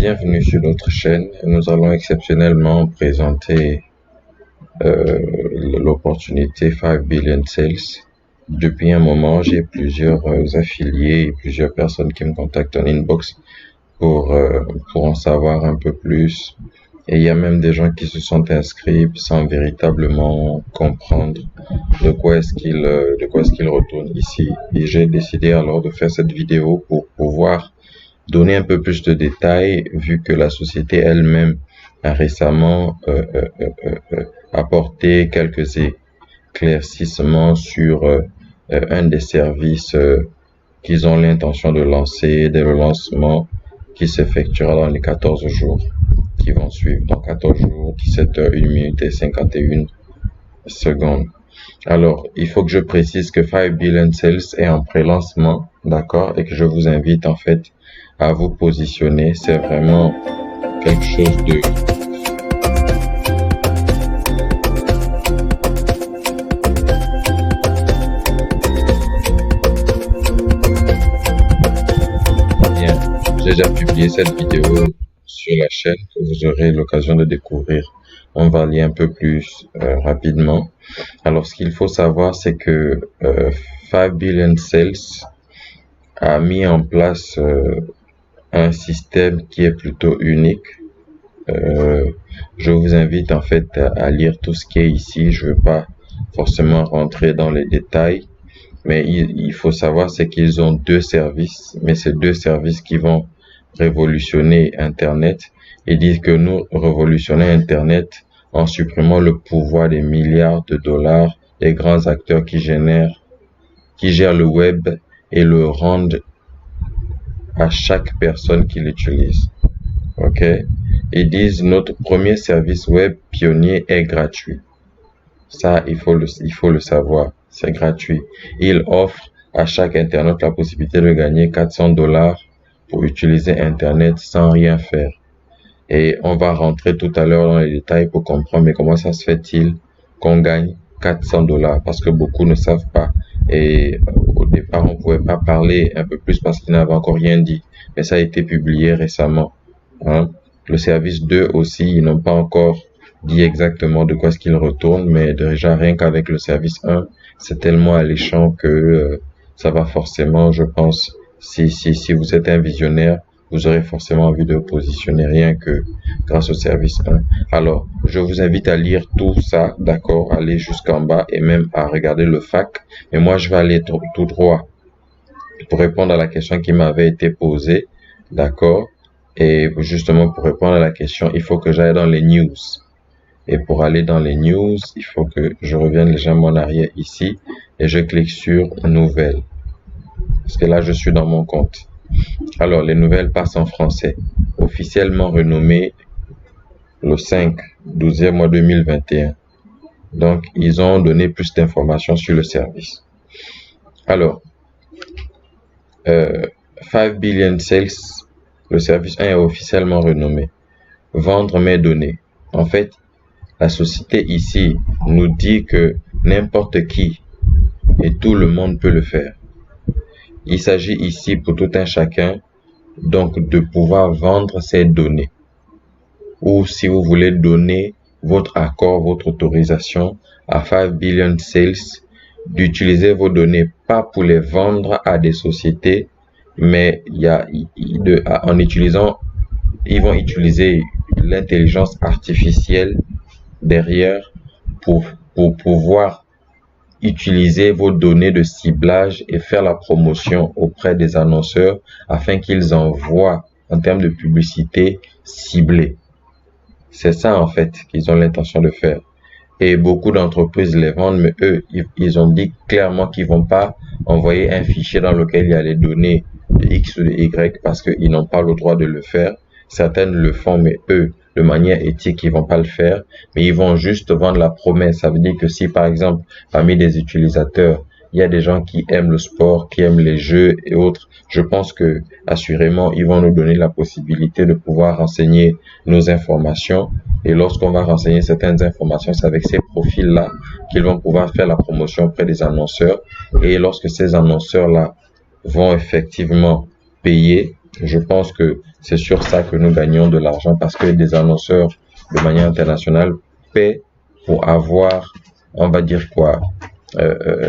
Bienvenue sur notre chaîne. Nous allons exceptionnellement présenter l'opportunité 5 Billion Sales. Depuis un moment, j'ai plusieurs affiliés et plusieurs personnes qui me contactent en inbox pour en savoir un peu plus. Et il y a même des gens qui se sont inscrits sans véritablement comprendre de quoi est-ce qu'ils retournent ici. Et j'ai décidé alors de faire cette vidéo pour pouvoir donner un peu plus de détails, vu que la société elle-même a récemment apporté quelques éclaircissements sur un des services qu'ils ont l'intention de lancer dès le lancement, qui s'effectuera dans les 14 jours qui vont suivre. Dans 14 jours, 17 heures, 1 minute et 51 secondes. Alors, il faut que je précise que 5 Billion Sales est en pré-lancement, d'accord, et que je vous invite en fait à vous positionner. C'est vraiment quelque chose de bien. J'ai déjà publié cette vidéo sur la chaîne que vous aurez l'occasion de découvrir. On va aller un peu plus rapidement. Alors, ce qu'il faut savoir, c'est que 5 Billion Sales a mis en place un système qui est plutôt unique. Je vous invite en fait à lire tout ce qui est ici. Je ne veux pas forcément rentrer dans les détails, mais il faut savoir c'est qu'ils ont deux services, mais ces deux services qui vont révolutionner Internet. Ils disent que nous révolutionnons Internet en supprimant le pouvoir des milliards de dollars des grands acteurs qui gèrent le web et le rendent à chaque personne qui l'utilise. Ok? Ils disent notre premier service web pionnier est gratuit. Ça, il faut le savoir. C'est gratuit. Il offre à chaque internaute la possibilité de gagner 400 dollars pour utiliser Internet sans rien faire. Et on va rentrer tout à l'heure dans les détails pour comprendre, mais comment ça se fait-il qu'on gagne 400 dollars? Parce que beaucoup ne savent pas. Et au départ, on pouvait pas parler un peu plus parce qu'ils n'avaient encore rien dit. Mais ça a été publié récemment. Hein? Le service 2 aussi, ils n'ont pas encore dit exactement de quoi est-ce qu'ils retournent, mais déjà rien qu'avec le service 1, c'est tellement alléchant que ça va forcément, je pense, si vous êtes un visionnaire, vous aurez forcément envie de vous positionner rien que grâce au service 1. Alors, je vous invite à lire tout ça, d'accord, aller jusqu'en bas et même à regarder le FAQ. Mais moi, je vais aller tout droit pour répondre à la question qui m'avait été posée, d'accord. Et justement, pour répondre à la question, il faut que j'aille dans les news. Et pour aller dans les news, il faut que je revienne légèrement en arrière ici et je clique sur nouvelles. Parce que là, je suis dans mon compte. Alors, les nouvelles passent en français. Officiellement renommé le 12e mois 2021. Donc, ils ont donné plus d'informations sur le service. Alors, 5 Billion Sales, le service 1 est officiellement renommé. Vendre mes données. En fait, la société ici nous dit que n'importe qui et tout le monde peut le faire. Il s'agit ici pour tout un chacun donc de pouvoir vendre ses données. Ou si vous voulez donner votre accord, votre autorisation à 5 Billion Sales d'utiliser vos données, pas pour les vendre à des sociétés, mais en utilisant, ils vont utiliser l'intelligence artificielle derrière pour pouvoir utiliser vos données de ciblage et faire la promotion auprès des annonceurs afin qu'ils envoient en termes de publicité ciblée. C'est ça en fait qu'ils ont l'intention de faire. Et beaucoup d'entreprises les vendent, mais eux, ils ont dit clairement qu'ils vont pas envoyer un fichier dans lequel il y a les données de X ou de Y parce qu'ils n'ont pas le droit de le faire. Certaines le font, mais eux, de manière éthique, ils vont pas le faire, mais ils vont juste vendre la promesse. Ça veut dire que si, par exemple, parmi des utilisateurs, il y a des gens qui aiment le sport, qui aiment les jeux et autres, je pense que, assurément, ils vont nous donner la possibilité de pouvoir renseigner nos informations. Et lorsqu'on va renseigner certaines informations, c'est avec ces profils-là qu'ils vont pouvoir faire la promotion auprès des annonceurs. Et lorsque ces annonceurs-là vont effectivement payer, Je pense que c'est sur ça que nous gagnons de l'argent parce que des annonceurs de manière internationale paient pour avoir, on va dire quoi,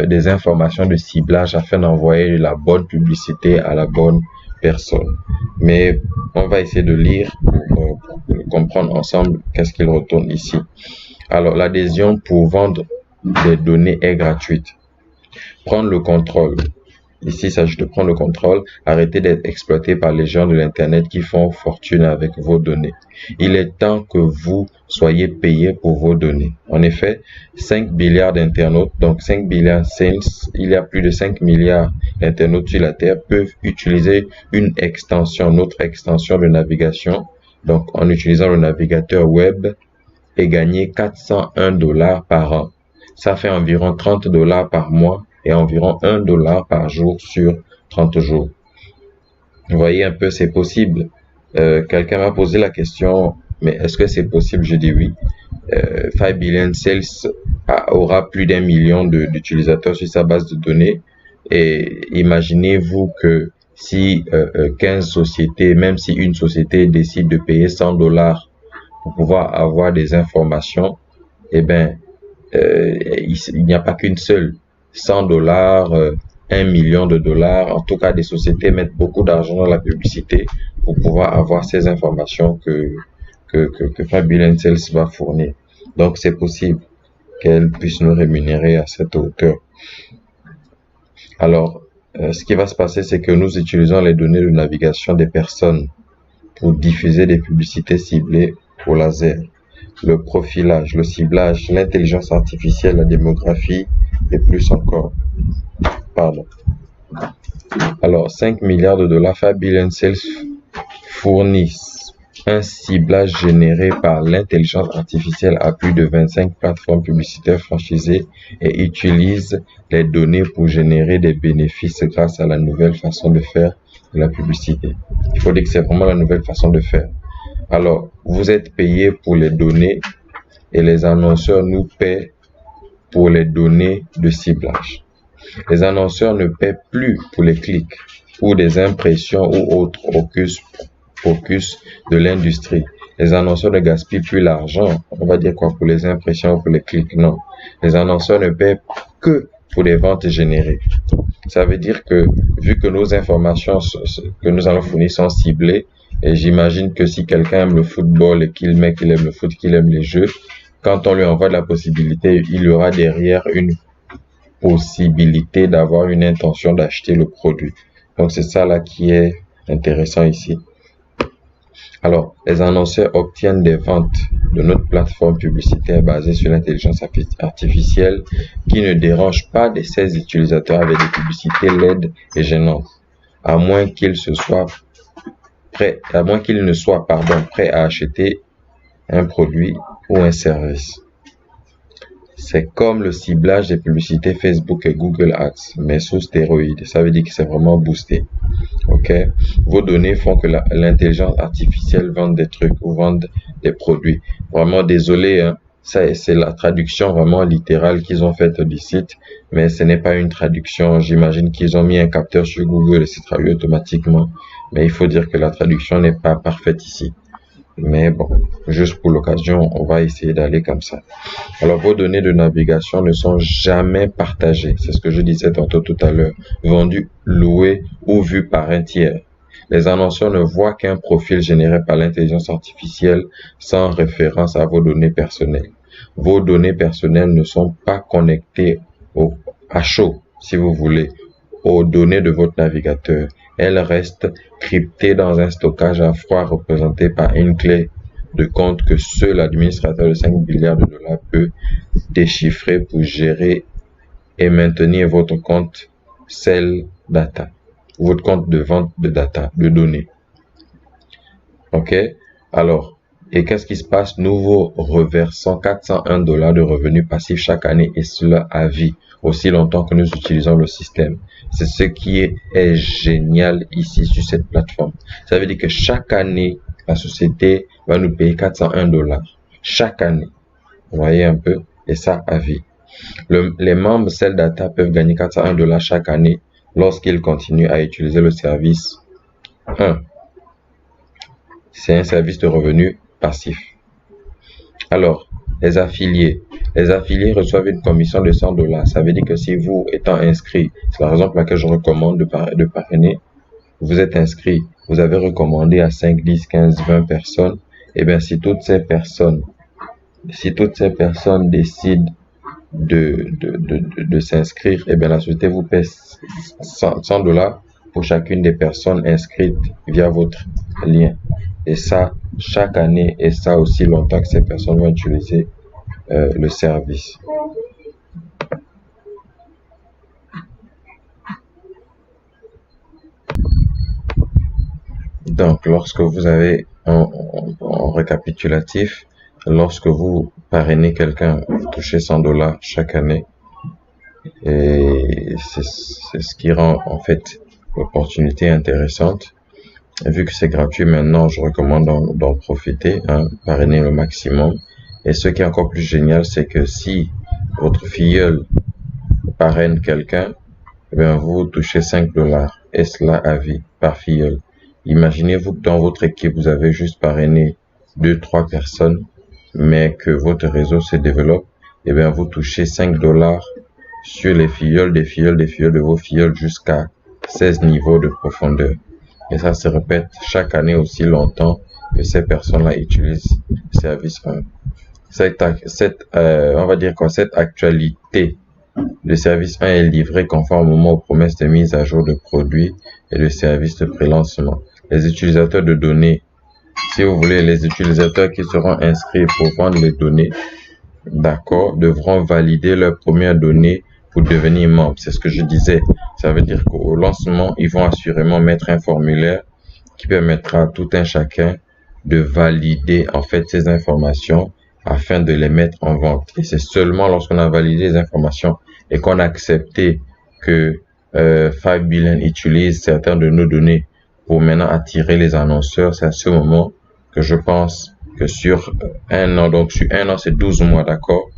des informations de ciblage afin d'envoyer la bonne publicité à la bonne personne. Mais on va essayer de lire pour comprendre ensemble qu'est-ce qu'il retourne ici. Alors, l'adhésion pour vendre des données est gratuite. Prendre le contrôle. Ici, il s'agit de prendre le contrôle, arrêter d'être exploité par les gens de l'Internet qui font fortune avec vos données. Il est temps que vous soyez payés pour vos données. En effet, 5 milliards d'internautes, donc 5 milliards il y a plus de 5 milliards d'internautes sur la Terre, peuvent utiliser notre extension de navigation, donc en utilisant le navigateur web, et gagner 401 $ par an. Ça fait environ 30 $ par mois et environ 1 $ par jour sur 30 jours. Vous voyez un peu, c'est possible. Quelqu'un m'a posé la question, mais est-ce que c'est possible? Je dis oui. 5 Billion Sales aura plus d'1 million d'utilisateurs sur sa base de données. Et imaginez-vous que si 15 sociétés, même si une société décide de payer 100 $ pour pouvoir avoir des informations, eh ben, il n'y a pas qu'une seule. 100 $, 1 million de dollars, en tout cas des sociétés mettent beaucoup d'argent dans la publicité pour pouvoir avoir ces informations que Fabian Sales va fournir. Donc c'est possible qu'elle puisse nous rémunérer à cette hauteur. Alors, ce qui va se passer, c'est que nous utilisons les données de navigation des personnes pour diffuser des publicités ciblées au laser. Le profilage, le ciblage, l'intelligence artificielle, la démographie et plus encore. Pardon. Alors, 5 milliards de $, 5 billion sales fournissent un ciblage généré par l'intelligence artificielle à plus de 25 plateformes publicitaires franchisées et utilisent les données pour générer des bénéfices grâce à la nouvelle façon de faire de la publicité. Il faut dire que c'est vraiment la nouvelle façon de faire. Alors, vous êtes payé pour les données et les annonceurs nous paient pour les données de ciblage. Les annonceurs ne paient plus pour les clics ou des impressions ou autres focus de l'industrie. Les annonceurs ne gaspillent plus l'argent, on va dire quoi, pour les impressions ou pour les clics, non. Les annonceurs ne paient que pour les ventes générées. Ça veut dire que, vu que nos informations que nous allons fournir sont ciblées, et j'imagine que si quelqu'un aime le football et qu'il aime le foot, qu'il aime les jeux, quand on lui envoie de la possibilité, il y aura derrière une possibilité d'avoir une intention d'acheter le produit. Donc c'est ça là qui est intéressant ici. Alors, les annonceurs obtiennent des ventes de notre plateforme publicitaire basée sur l'intelligence artificielle qui ne dérange pas ses utilisateurs avec des publicités laides et gênantes, à moins qu'ils ne soient prêts à acheter un produit ou un service. C'est comme le ciblage des publicités Facebook et Google Ads, mais sous stéroïdes. Ça veut dire que c'est vraiment boosté. Ok? Vos données font que l'intelligence artificielle vende des trucs ou vende des produits. Vraiment désolé, hein. Ça, c'est la traduction vraiment littérale qu'ils ont faite du site, mais ce n'est pas une traduction. J'imagine qu'ils ont mis un capteur sur Google et c'est traduit automatiquement. Mais il faut dire que la traduction n'est pas parfaite ici. Mais bon, juste pour l'occasion, on va essayer d'aller comme ça. Alors, vos données de navigation ne sont jamais partagées. C'est ce que je disais tantôt tout à l'heure. Vendues, louées ou vues par un tiers. Les annonceurs ne voient qu'un profil généré par l'intelligence artificielle sans référence à vos données personnelles. Vos données personnelles ne sont pas connectées à chaud, si vous voulez, aux données de votre navigateur. Elles restent cryptées dans un stockage à froid représenté par une clé de compte que seul l'administrateur de 5 milliards de $ peut déchiffrer pour gérer et maintenir votre compte Sell Data, votre compte de vente de data, de données. Ok? Alors, et qu'est-ce qui se passe? Nous vous reversons 401 $ de revenus passifs chaque année et cela à vie, aussi longtemps que nous utilisons le système. C'est ce qui est génial ici sur cette plateforme. Ça veut dire que chaque année, la société va nous payer 401 $ chaque année. Vous voyez un peu? Et ça à vie. Les membres Sell Data peuvent gagner 401 $ chaque année lorsqu'ils continuent à utiliser le service 1. C'est un service de revenu passif. Alors, les affiliés. Les affiliés reçoivent une commission de 100 $. Ça veut dire que si vous étant inscrit, c'est la raison pour laquelle je recommande de parrainer, vous êtes inscrit, vous avez recommandé à 5, 10, 15, 20 personnes, et bien si toutes ces personnes décident de s'inscrire, et bien la société vous paie 100 $ pour chacune des personnes inscrites via votre lien. Et ça, chaque année, et ça aussi longtemps que ces personnes vont utiliser le service. Donc, lorsque vous avez en récapitulatif, lorsque vous parrainez quelqu'un, vous touchez 100 $ chaque année. Et c'est ce qui rend en fait l'opportunité intéressante. Et vu que c'est gratuit maintenant, je recommande d'en profiter, parrainer le maximum. Et ce qui est encore plus génial, c'est que si votre filleul parraine quelqu'un, eh bien vous touchez 5 $, et cela à vie par filleul. Imaginez-vous que dans votre équipe, vous avez juste parrainé 2-3 personnes, mais que votre réseau se développe, eh bien vous touchez 5 $ sur les filleuls, des filleuls de vos filleuls jusqu'à 16 niveaux de profondeur. Et ça se répète chaque année aussi longtemps que ces personnes-là utilisent le service 1. On va dire que cette actualité, le service 1 est livré conformément aux promesses de mise à jour de produits et de services de pré-lancement. Les utilisateurs de données, si vous voulez, les utilisateurs qui seront inscrits pour vendre les données, d'accord, devront valider leurs premières données pour devenir membre. C'est ce que je disais. Ça veut dire qu'au lancement, ils vont assurément mettre un formulaire qui permettra à tout un chacun de valider en fait ces informations afin de les mettre en vente. Et c'est seulement lorsqu'on a validé les informations et qu'on a accepté que 5 Billion utilise certaines de nos données pour maintenant attirer les annonceurs, c'est à ce moment que je pense que sur un an, donc sur un an c'est 12 mois, d'accord?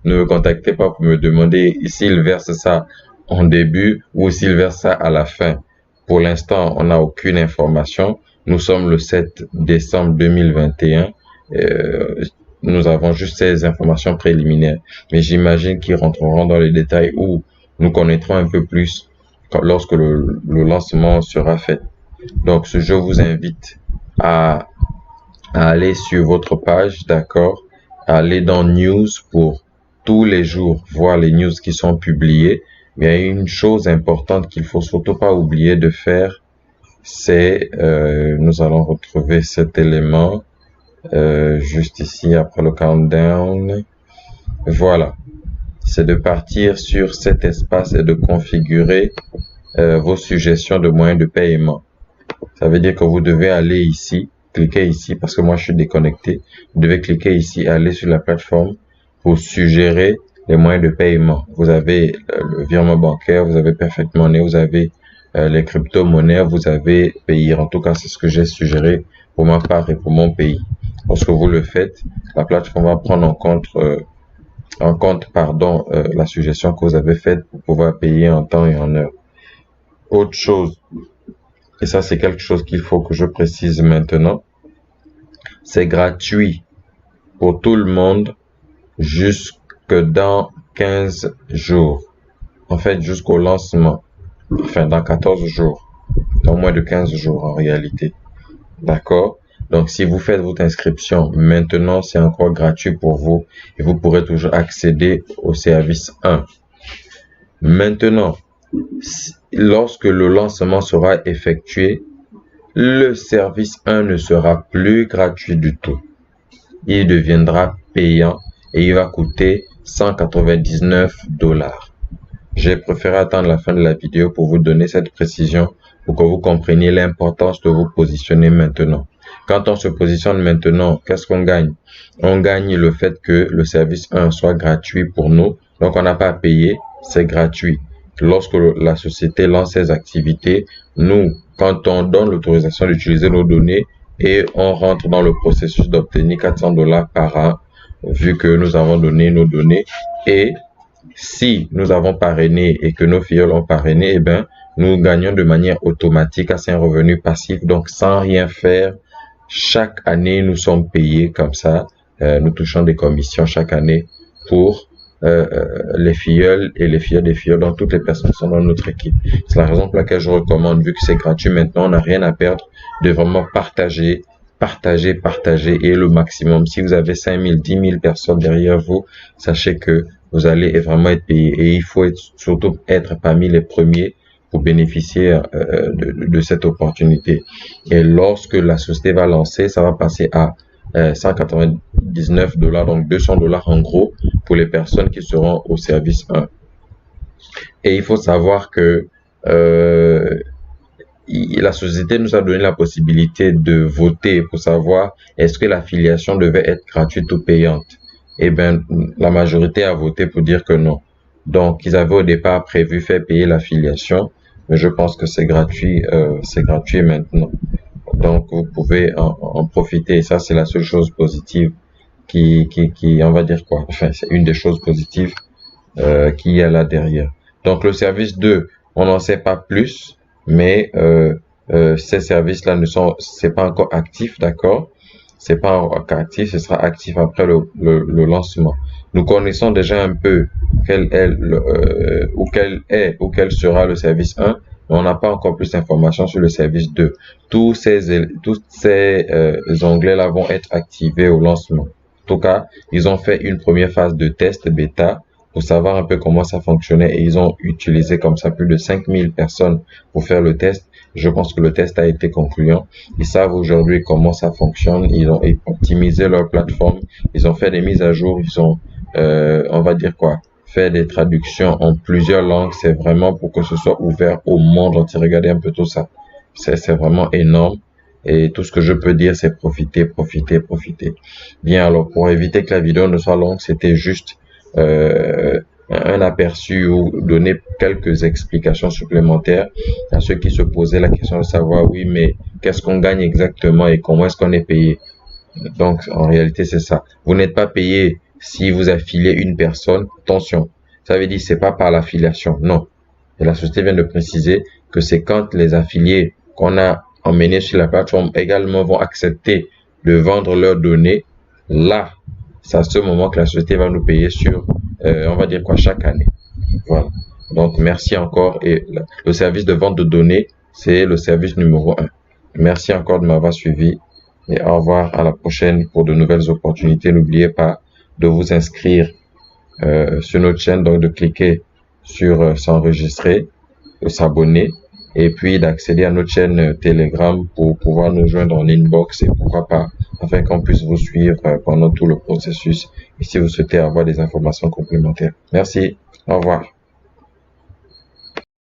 Ne me contactez pas pour me demander s'il verse ça en début ou s'il verse ça à la fin. Pour l'instant, on n'a aucune information. Nous sommes le 7 décembre 2021. Nous avons juste ces informations préliminaires. Mais j'imagine qu'ils rentreront dans les détails où nous connaîtrons un peu plus lorsque le lancement sera fait. Donc, je vous invite à aller sur votre page, d'accord? Aller dans News pour tous les jours voir les news qui sont publiées. Mais il y a une chose importante qu'il faut surtout pas oublier de faire, c'est, nous allons retrouver cet élément juste ici après le countdown. Voilà, c'est de partir sur cet espace et de configurer vos suggestions de moyens de paiement. Ça veut dire que vous devez aller ici, cliquez ici parce que moi je suis déconnecté. Vous devez cliquer ici, aller sur la plateforme pour suggérer les moyens de paiement. Vous avez le virement bancaire, vous avez Perfect Money, vous avez les crypto-monnaies, vous avez Payeer. En tout cas, c'est ce que j'ai suggéré pour ma part et pour mon pays. Lorsque vous le faites, la plateforme va prendre en compte la suggestion que vous avez faite pour pouvoir payer en temps et en heure. Autre chose, et ça c'est quelque chose qu'il faut que je précise maintenant, c'est gratuit pour tout le monde jusque dans 15 jours. En fait, jusqu'au lancement. Enfin, dans 14 jours. Dans moins de 15 jours en réalité. D'accord? Donc, si vous faites votre inscription maintenant, c'est encore gratuit pour vous et vous pourrez toujours accéder au service 1. Maintenant, lorsque le lancement sera effectué, le service 1 ne sera plus gratuit du tout. Il deviendra payant et il va coûter 199 $. J'ai préféré attendre la fin de la vidéo pour vous donner cette précision pour que vous compreniez l'importance de vous positionner maintenant. Quand on se positionne maintenant, qu'est-ce qu'on gagne? On gagne le fait que le service 1 soit gratuit pour nous. Donc, on n'a pas à payer, c'est gratuit. Lorsque la société lance ses activités, nous, quand on donne l'autorisation d'utiliser nos données et on rentre dans le processus d'obtenir 400 $ par an, vu que nous avons donné nos données, et si nous avons parrainé et que nos filles ont parrainé, eh ben, nous gagnons de manière automatique à un revenu passif, donc sans rien faire chaque année, nous sommes payés comme ça. Nous touchons des commissions chaque année pour les filleuls et les filles des filleuls, donc toutes les personnes qui sont dans notre équipe. C'est la raison pour laquelle je recommande, vu que c'est gratuit maintenant, on n'a rien à perdre, de vraiment partager et le maximum. Si vous avez 5000, 10 000 personnes derrière vous, sachez que vous allez vraiment être payé. Et il faut surtout être parmi les premiers pour bénéficier de cette opportunité. Et lorsque la société va lancer, ça va passer à $199, donc $200 en gros pour les personnes qui seront au service 1. Et il faut savoir que la société nous a donné la possibilité de voter pour savoir est-ce que l'affiliation devait être gratuite ou payante. Eh bien, la majorité a voté pour dire que non. Donc, ils avaient au départ prévu faire payer l'affiliation, mais je pense que c'est gratuit maintenant. Donc, vous pouvez en profiter. Et ça, c'est la seule chose positive qui, on va dire quoi. Enfin, c'est une des choses positives qu'il y a là derrière. Donc, le service 2, on n'en sait pas plus, mais ces services-là c'est pas encore actif, d'accord? C'est pas encore actif, ce sera actif après le lancement. Nous connaissons déjà un peu quel sera le service 1, mais on n'a pas encore plus d'informations sur le service 2. Tous ces onglets-là vont être activés au lancement. En tout cas, ils ont fait une première phase de test bêta pour savoir un peu comment ça fonctionnait et ils ont utilisé comme ça plus de 5000 personnes pour faire le test. Je pense que le test a été concluant. Ils savent aujourd'hui comment ça fonctionne. Ils ont optimisé leur plateforme. Ils ont fait des mises à jour. Ils ont, on va dire quoi, fait des traductions en plusieurs langues. C'est vraiment pour que ce soit ouvert au monde entier. Regardez un peu tout ça. C'est vraiment énorme. Et tout ce que je peux dire, c'est profiter. Bien, alors, pour éviter que la vidéo ne soit longue, c'était juste un aperçu ou donner quelques explications supplémentaires à ceux qui se posaient la question de savoir, oui, mais qu'est-ce qu'on gagne exactement et comment est-ce qu'on est payé? Donc, en réalité, c'est ça. Vous n'êtes pas payé si vous affiliez une personne. Attention, ça veut dire c'est pas par l'affiliation, non. Et la société vient de préciser que c'est quand les affiliés qu'on a emmenés sur la plateforme également vont accepter de vendre leurs données, là, c'est à ce moment que la société va nous payer sur, on va dire quoi, chaque année. Voilà. Donc, merci encore. Et le service de vente de données, c'est le service numéro 1. Merci encore de m'avoir suivi. Et au revoir, à la prochaine pour de nouvelles opportunités. N'oubliez pas de vous inscrire sur notre chaîne, donc de cliquer sur s'enregistrer, de s'abonner et puis d'accéder à notre chaîne Telegram pour pouvoir nous joindre en inbox et pourquoi pas, afin qu'on puisse vous suivre pendant tout le processus et si vous souhaitez avoir des informations complémentaires. Merci, au revoir.